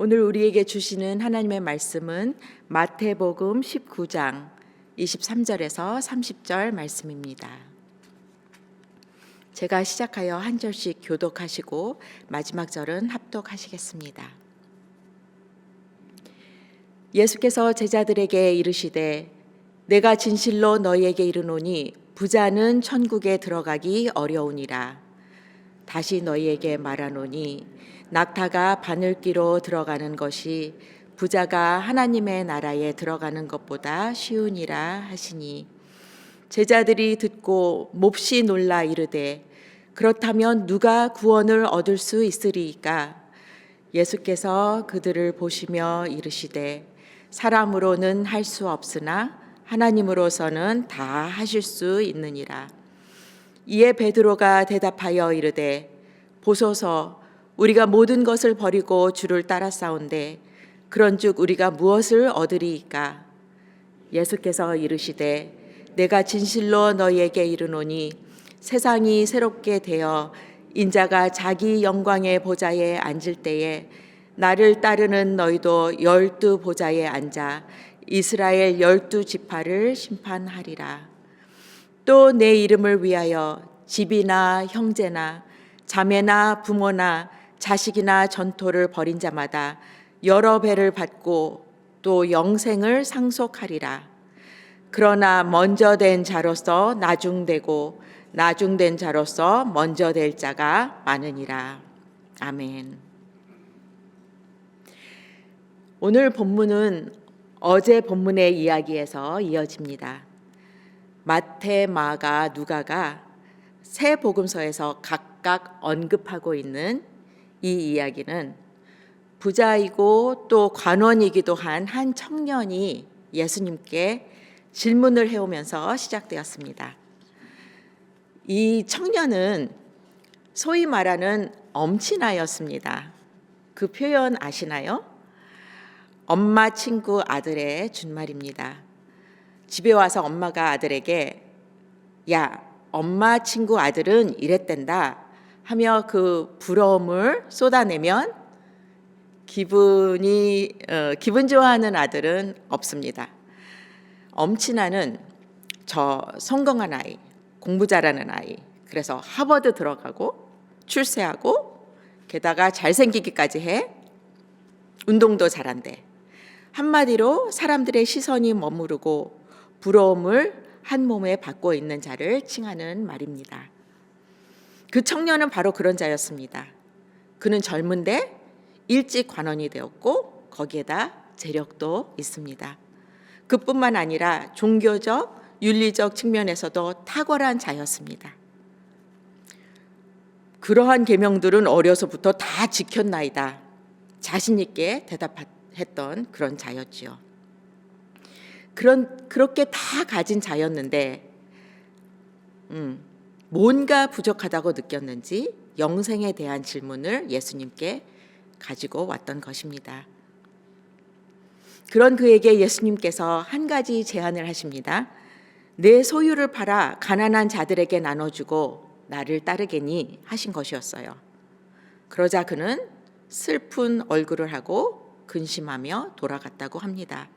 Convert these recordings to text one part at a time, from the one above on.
오늘 우리에게 주시는 하나님의 말씀은 마태복음 19장 23절에서 30절 말씀입니다. 제가 시작하여 한 절씩 교독하시고 마지막 절은 합독하시겠습니다. 예수께서 제자들에게 이르시되 내가 진실로 너희에게 이르노니 부자는 천국에 들어가기 어려우니라. 다시 너희에게 말하노니 낙타가 바늘귀로 들어가는 것이 부자가 하나님의 나라에 들어가는 것보다 쉬우니라 하시니, 제자들이 듣고 몹시 놀라 이르되 그렇다면 누가 구원을 얻을 수 있으리이까? 예수께서 그들을 보시며 이르시되 사람으로는 할 수 없으나 하나님으로서는 다 하실 수 있느니라. 이에 베드로가 대답하여 이르되 보소서, 우리가 모든 것을 버리고 주를 따라싸운데 그런즉 우리가 무엇을 얻으리이까? 예수께서 이르시되 내가 진실로 너희에게 이르노니 세상이 새롭게 되어 인자가 자기 영광의 보좌에 앉을 때에 나를 따르는 너희도 12 보좌에 앉아 이스라엘 12 지파를 심판하리라. 또 내 이름을 위하여 집이나 형제나 자매나 부모나 자식이나 전토를 벌인 자마다 여러 배를 받고 또 영생을 상속하리라. 그러나 먼저 된 자로서 나중되고 나중된 자로서 먼저 될 자가 많으니라. 아멘. 오늘 본문은 어제 본문의 이야기에서 이어집니다. 마태, 마가, 누가가 세 복음서에서 각각 언급하고 있는 이 이야기는 부자이고 또 관원이기도 한 청년이 예수님께 질문을 해오면서 시작되었습니다. 이 청년은 소위 말하는 엄친아였습니다. 그 표현 아시나요? 엄마 친구 아들의 준말입니다. 집에 와서 엄마가 아들에게 야, 엄마 친구 아들은 이랬댄다 하며 그 부러움을 쏟아내면 기분 좋아하는 아들은 없습니다. 엄친아는 저 성공한 아이, 공부 잘하는 아이, 그래서 하버드 들어가고 출세하고 게다가 잘생기기까지 해, 운동도 잘한대. 한마디로 사람들의 시선이 머무르고 부러움을 한 몸에 받고 있는 자를 칭하는 말입니다. 그 청년은 바로 그런 자였습니다. 그는 젊은데 일찍 관원이 되었고 거기에다 재력도 있습니다. 그뿐만 아니라 종교적, 윤리적 측면에서도 탁월한 자였습니다. 그러한 계명들은 어려서부터 다 지켰나이다 자신 있게 대답했던 그런 자였지요. 그렇게 다 가진 자였는데 뭔가 부족하다고 느꼈는지 영생에 대한 질문을 예수님께 가지고 왔던 것입니다. 그런 그에게 예수님께서 한 가지 제안을 하십니다. 내 소유를 팔아 가난한 자들에게 나눠주고 나를 따르게니 하신 것이었어요. 그러자 그는 슬픈 얼굴을 하고 근심하며 돌아갔다고 합니다.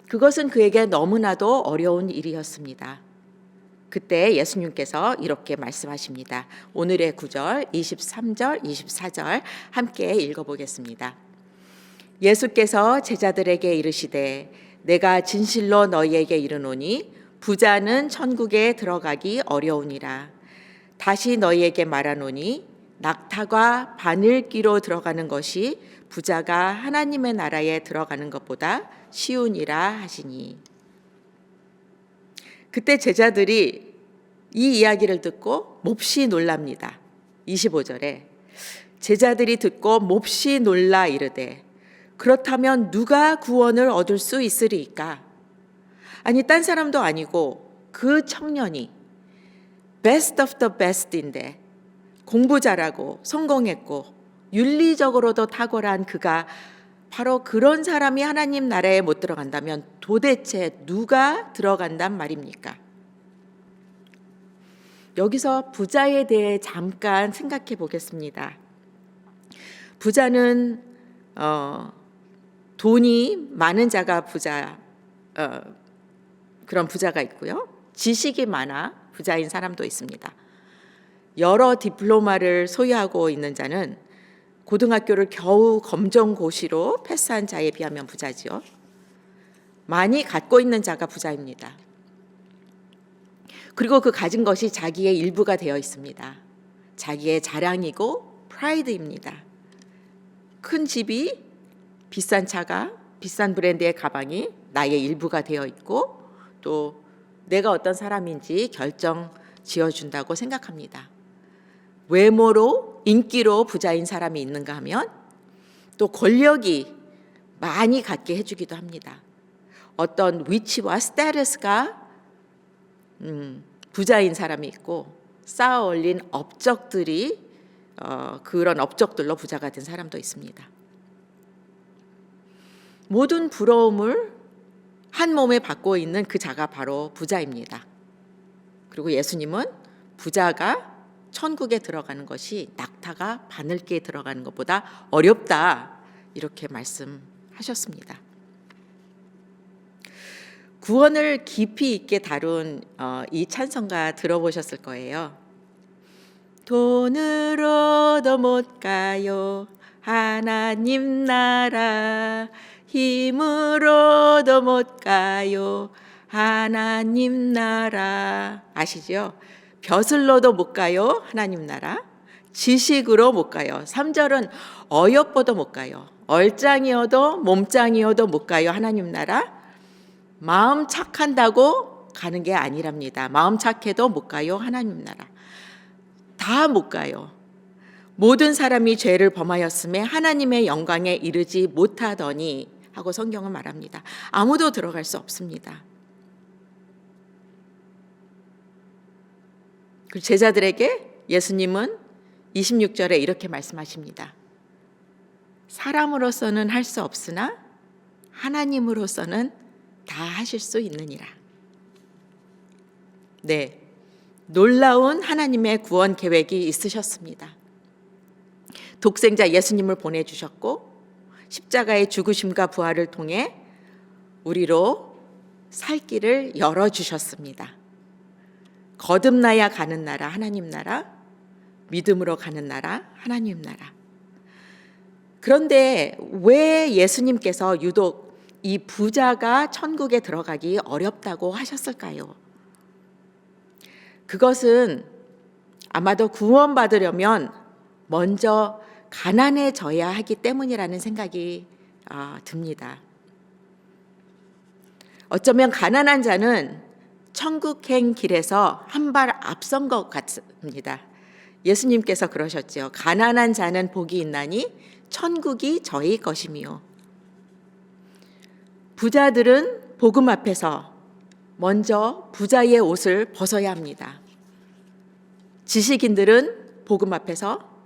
그것은 그에게 너무나도 어려운 일이었습니다. 그때 예수님께서 이렇게 말씀하십니다. 오늘의 구절 23절, 24절 함께 읽어보겠습니다. 예수께서 제자들에게 이르시되 내가 진실로 너희에게 이르노니 부자는 천국에 들어가기 어려우니라. 다시 너희에게 말하노니 낙타가 바늘귀로 들어가는 것이 부자가 하나님의 나라에 들어가는 것보다 쉬우니라 하시니. 그때 제자들이 이 이야기를 듣고 몹시 놀랍니다. 25절에 제자들이 듣고 몹시 놀라 이르되 그렇다면 누가 구원을 얻을 수 있으리이까? 아니, 딴 사람도 아니고 그 청년이 best of the best인데 공부 잘하고 성공했고 윤리적으로도 탁월한 그가 바로 그런 사람이 하나님 나라에 못 들어간다면 도대체 누가 들어간단 말입니까? 여기서 부자에 대해 잠깐 생각해 보겠습니다. 부자는 돈이 많은 자가 부자, 그런 부자가 있고요. 지식이 많아 부자인 사람도 있습니다. 여러 디플로마를 소유하고 있는 자는 고등학교를 겨우 검정고시로 패스한 자에 비하면 부자지요. 많이 갖고 있는 자가 부자입니다. 그리고 그 가진 것이 자기의 일부가 되어 있습니다. 자기의 자랑이고 프라이드입니다. 큰 집이, 비싼 차가, 비싼 브랜드의 가방이 나의 일부가 되어 있고 또 내가 어떤 사람인지 결정 지어준다고 생각합니다. 외모로, 인기로 부자인 사람이 있는가 하면 또 권력이 많이 갖게 해주기도 합니다. 어떤 위치와 스테이터스가 부자인 사람이 있고 쌓아 올린 업적들이 그런 업적들로 부자가 된 사람도 있습니다. 모든 부러움을 한 몸에 받고 있는 그 자가 바로 부자입니다. 그리고 예수님은 부자가 천국에 들어가는 것이 낙타가 바늘기에 들어가는 것보다 어렵다 이렇게 말씀하셨습니다. 구원을 깊이 있게 다룬 이 찬송가 들어보셨을 거예요. 돈으로도 못 가요 하나님 나라, 힘으로도 못 가요 하나님 나라. 아시죠? 벼슬로도 못 가요 하나님 나라, 지식으로 못 가요. 3절은 어여뻐도 못 가요, 얼짱이어도 몸짱이어도 못 가요 하나님 나라. 마음 착한다고 가는 게 아니랍니다. 마음 착해도 못 가요 하나님 나라. 다 못 가요. 모든 사람이 죄를 범하였음에 하나님의 영광에 이르지 못하더니 하고 성경은 말합니다. 아무도 들어갈 수 없습니다. 그 제자들에게 예수님은 26절에 이렇게 말씀하십니다. 사람으로서는 할 수 없으나 하나님으로서는 다 하실 수 있느니라. 네, 놀라운 하나님의 구원 계획이 있으셨습니다. 독생자 예수님을 보내주셨고 십자가의 죽으심과 부활을 통해 우리로 살 길을 열어주셨습니다. 거듭나야 가는 나라 하나님 나라, 믿음으로 가는 나라 하나님 나라. 그런데 왜 예수님께서 유독 이 부자가 천국에 들어가기 어렵다고 하셨을까요? 그것은 아마도 구원받으려면 먼저 가난해져야 하기 때문이라는 생각이 듭니다. 어쩌면 가난한 자는 천국행 길에서 한 발 앞선 것 같습니다. 예수님께서 그러셨죠. 가난한 자는 복이 있나니 천국이 저희 것이며. 부자들은 복음 앞에서 먼저 부자의 옷을 벗어야 합니다. 지식인들은 복음 앞에서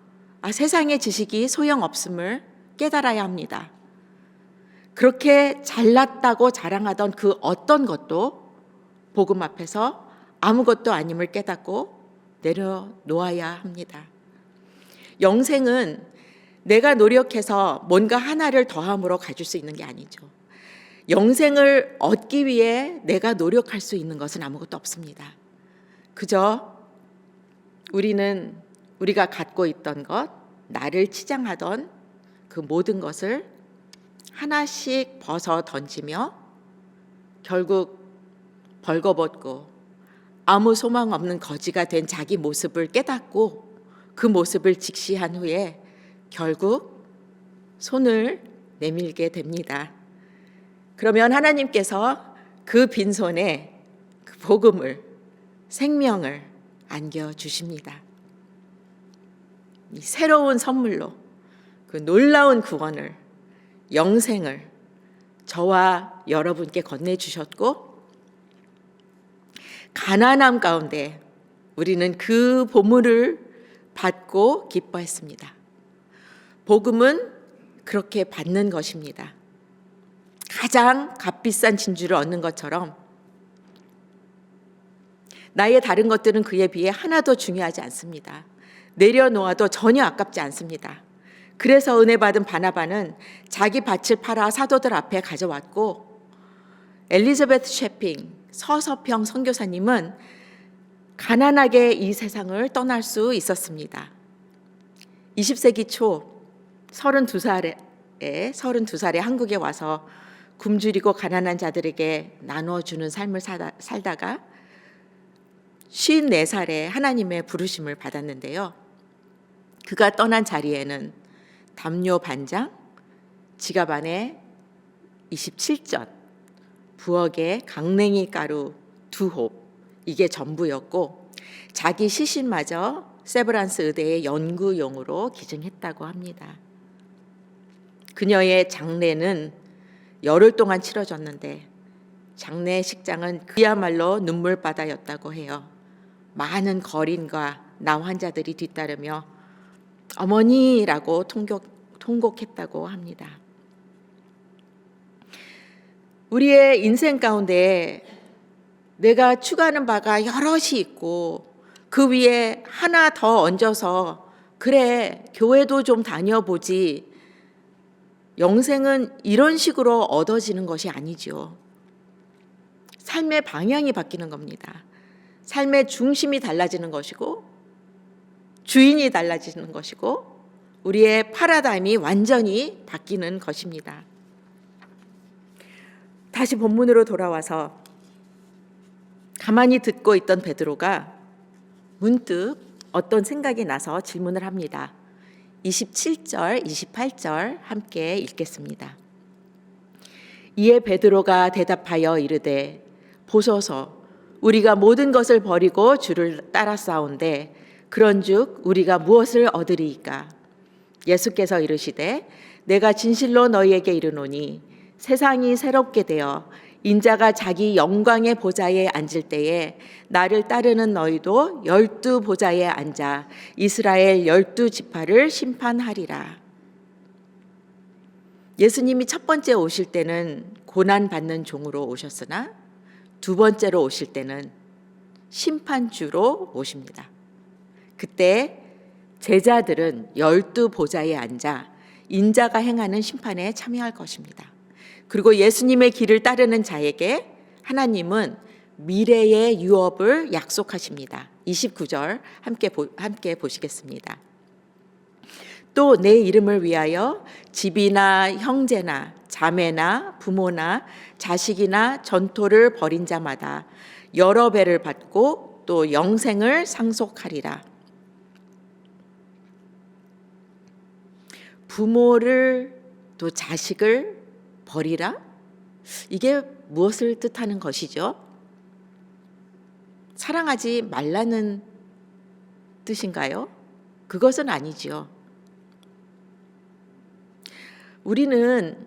세상의 지식이 소용없음을 깨달아야 합니다. 그렇게 잘났다고 자랑하던 그 어떤 것도 복음 앞에서 아무것도 아님을 깨닫고 내려놓아야 합니다. 영생은 내가 노력해서 뭔가 하나를 더함으로 가질 수 있는 게 아니죠. 영생을 얻기 위해 내가 노력할 수 있는 것은 아무것도 없습니다. 그저 우리가 갖고 있던 것, 나를 치장하던 그 모든 것을 하나씩 벗어 던지며 결국 벌거벗고 아무 소망 없는 거지가 된 자기 모습을 깨닫고 그 모습을 직시한 후에 결국 손을 내밀게 됩니다. 그러면 하나님께서 그 빈손에 그 복음을, 생명을 안겨주십니다. 이 새로운 선물로 그 놀라운 구원을, 영생을 저와 여러분께 건네주셨고, 가난함 가운데 우리는 그 보물을 받고 기뻐했습니다. 복음은 그렇게 받는 것입니다. 가장 값비싼 진주를 얻는 것처럼 나의 다른 것들은 그에 비해 하나도 중요하지 않습니다. 내려놓아도 전혀 아깝지 않습니다. 그래서 은혜 받은 바나바는 자기 밭을 팔아 사도들 앞에 가져왔고, 엘리자베트 셰핑 서서평 선교사님은 가난하게 이 세상을 떠날 수 있었습니다. 20세기 초 32살에 한국에 와서 굶주리고 가난한 자들에게 나눠주는 삶을 살다가 54살에 하나님의 부르심을 받았는데요. 그가 떠난 자리에는 담요 반장, 지갑 안에 27전, 부엌에 강냉이 가루 2홉, 이게 전부였고, 자기 시신마저 세브란스 의대의 연구용으로 기증했다고 합니다. 그녀의 장례는 열흘 동안 치러졌는데 장례식장은 그야말로 눈물바다였다고 해요. 많은 거린과 나 환자들이 뒤따르며 어머니라고 통곡했다고 합니다. 우리의 인생 가운데 내가 추구하는 바가 여럿이 있고 그 위에 하나 더 얹어서 그래 교회도 좀 다녀보지, 영생은 이런 식으로 얻어지는 것이 아니죠. 삶의 방향이 바뀌는 겁니다. 삶의 중심이 달라지는 것이고 주인이 달라지는 것이고 우리의 파라다임이 완전히 바뀌는 것입니다. 다시 본문으로 돌아와서 가만히 듣고 있던 베드로가 문득 어떤 생각이 나서 질문을 합니다. 27절, 28절 함께 읽겠습니다. 이에 베드로가 대답하여 이르되 보소서, 우리가 모든 것을 버리고 주를 따라싸운데 그런즉 우리가 무엇을 얻으리이까? 예수께서 이르시되 내가 진실로 너희에게 이르노니 세상이 새롭게 되어 인자가 자기 영광의 보좌에 앉을 때에 나를 따르는 너희도 12 보좌에 앉아 이스라엘 12 지파를 심판하리라. 예수님이 첫 번째 오실 때는 고난받는 종으로 오셨으나 두 번째로 오실 때는 심판주로 오십니다. 그때 제자들은 12 보좌에 앉아 인자가 행하는 심판에 참여할 것입니다. 그리고 예수님의 길을 따르는 자에게 하나님은 미래의 유업을 약속하십니다. 29절 함께 보시겠습니다. 또 내 이름을 위하여 집이나 형제나 자매나 부모나 자식이나 전토를 벌인 자마다 여러 배를 받고 또 영생을 상속하리라. 부모를 또 자식을 버리라? 이게 무엇을 뜻하는 것이죠? 사랑하지 말라는 뜻인가요? 그것은 아니지요. 우리는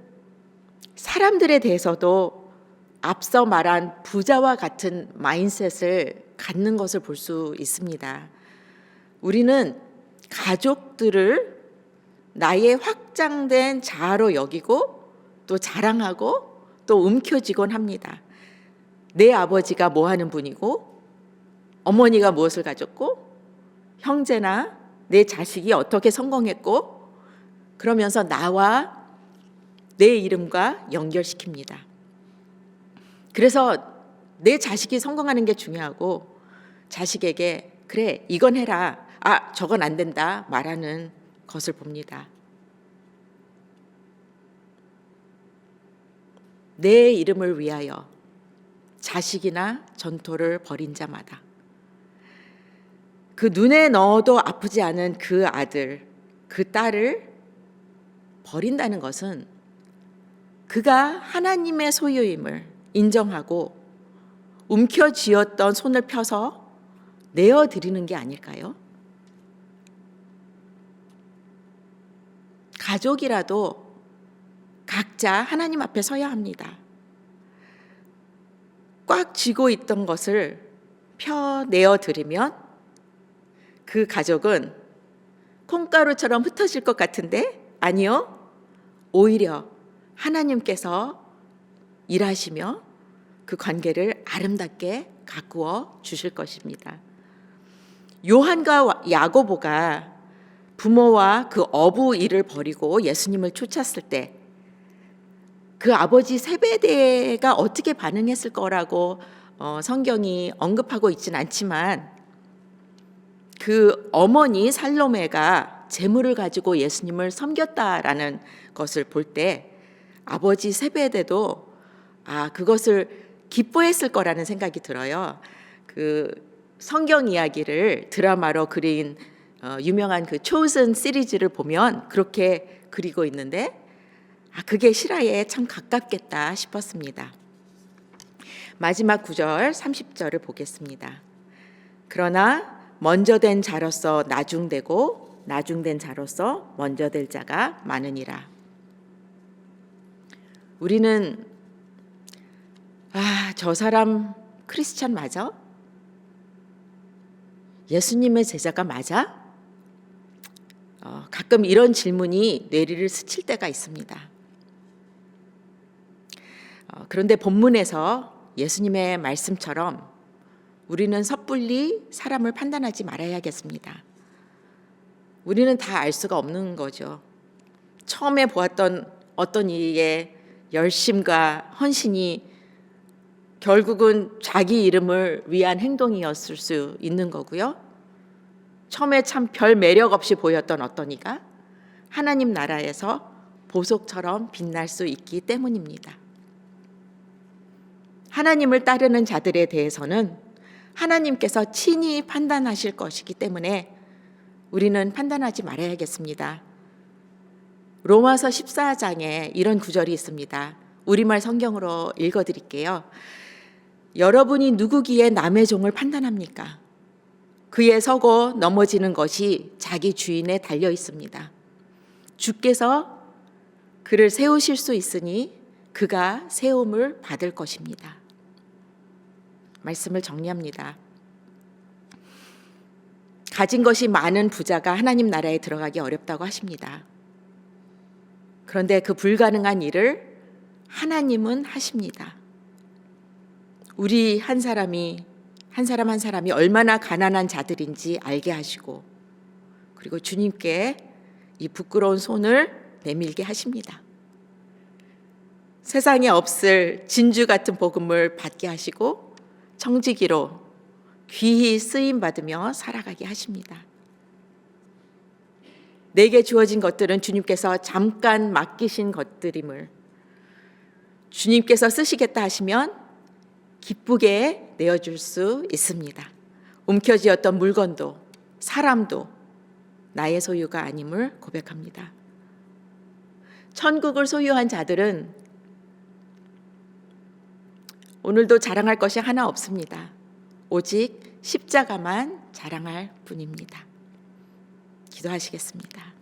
사람들에 대해서도 앞서 말한 부자와 같은 마인셋을 갖는 것을 볼 수 있습니다. 우리는 가족들을 나의 확장된 자아로 여기고 또 자랑하고 또 움켜쥐곤 합니다. 내 아버지가 뭐 하는 분이고 어머니가 무엇을 가졌고 형제나 내 자식이 어떻게 성공했고 그러면서 나와 내 이름과 연결시킵니다. 그래서 내 자식이 성공하는 게 중요하고 자식에게 그래 이건 해라, 아 저건 안 된다 말하는 것을 봅니다. 내 이름을 위하여 자식이나 전토를 벌인 자마다, 그 눈에 넣어도 아프지 않은 그 아들, 그 딸을 버린다는 것은 그가 하나님의 소유임을 인정하고 움켜쥐었던 손을 펴서 내어드리는 게 아닐까요? 가족이라도 각자 하나님 앞에 서야 합니다. 꽉 쥐고 있던 것을 펴내어 드리면 그 가족은 콩가루처럼 흩어질 것 같은데 아니요. 오히려 하나님께서 일하시며 그 관계를 아름답게 가꾸어 주실 것입니다. 요한과 야고보가 부모와 그 어부 일을 버리고 예수님을 쫓았을 때 그 아버지 세베대가 어떻게 반응했을 거라고 성경이 언급하고 있진 않지만 그 어머니 살로메가 재물을 가지고 예수님을 섬겼다라는 것을 볼 때 아버지 세베대도 그것을 기뻐했을 거라는 생각이 들어요. 그 성경 이야기를 드라마로 그린 유명한 그 초슨 시리즈를 보면 그렇게 그리고 있는데 그게 실화에 참 가깝겠다 싶었습니다. 마지막 구절 30절을 보겠습니다. 그러나 먼저 된 자로서 나중되고 나중된 자로서 먼저 될 자가 많으니라. 우리는 저 사람 크리스찬 맞아? 예수님의 제자가 맞아? 가끔 이런 질문이 뇌리를 스칠 때가 있습니다. 그런데 본문에서 예수님의 말씀처럼 우리는 섣불리 사람을 판단하지 말아야겠습니다. 우리는 다 알 수가 없는 거죠. 처음에 보았던 어떤 이의 열심과 헌신이 결국은 자기 이름을 위한 행동이었을 수 있는 거고요. 처음에 참 별 매력 없이 보였던 어떤 이가 하나님 나라에서 보석처럼 빛날 수 있기 때문입니다. 하나님을 따르는 자들에 대해서는 하나님께서 친히 판단하실 것이기 때문에 우리는 판단하지 말아야겠습니다. 로마서 14장에 이런 구절이 있습니다. 우리말 성경으로 읽어드릴게요. 여러분이 누구기에 남의 종을 판단합니까? 그에 서고 넘어지는 것이 자기 주인에 달려 있습니다. 주께서 그를 세우실 수 있으니 그가 세움을 받을 것입니다. 말씀을 정리합니다. 가진 것이 많은 부자가 하나님 나라에 들어가기 어렵다고 하십니다. 그런데 그 불가능한 일을 하나님은 하십니다. 우리 한 사람 한 사람이 얼마나 가난한 자들인지 알게 하시고 그리고 주님께 이 부끄러운 손을 내밀게 하십니다. 세상에 없을 진주 같은 복음을 받게 하시고 청지기로 귀히 쓰임 받으며 살아가게 하십니다. 내게 주어진 것들은 주님께서 잠깐 맡기신 것들임을 주님께서 쓰시겠다 하시면 기쁘게 내어줄 수 있습니다. 움켜쥐었던 물건도 사람도 나의 소유가 아님을 고백합니다. 천국을 소유한 자들은 오늘도 자랑할 것이 하나 없습니다. 오직 십자가만 자랑할 뿐입니다. 기도하시겠습니다.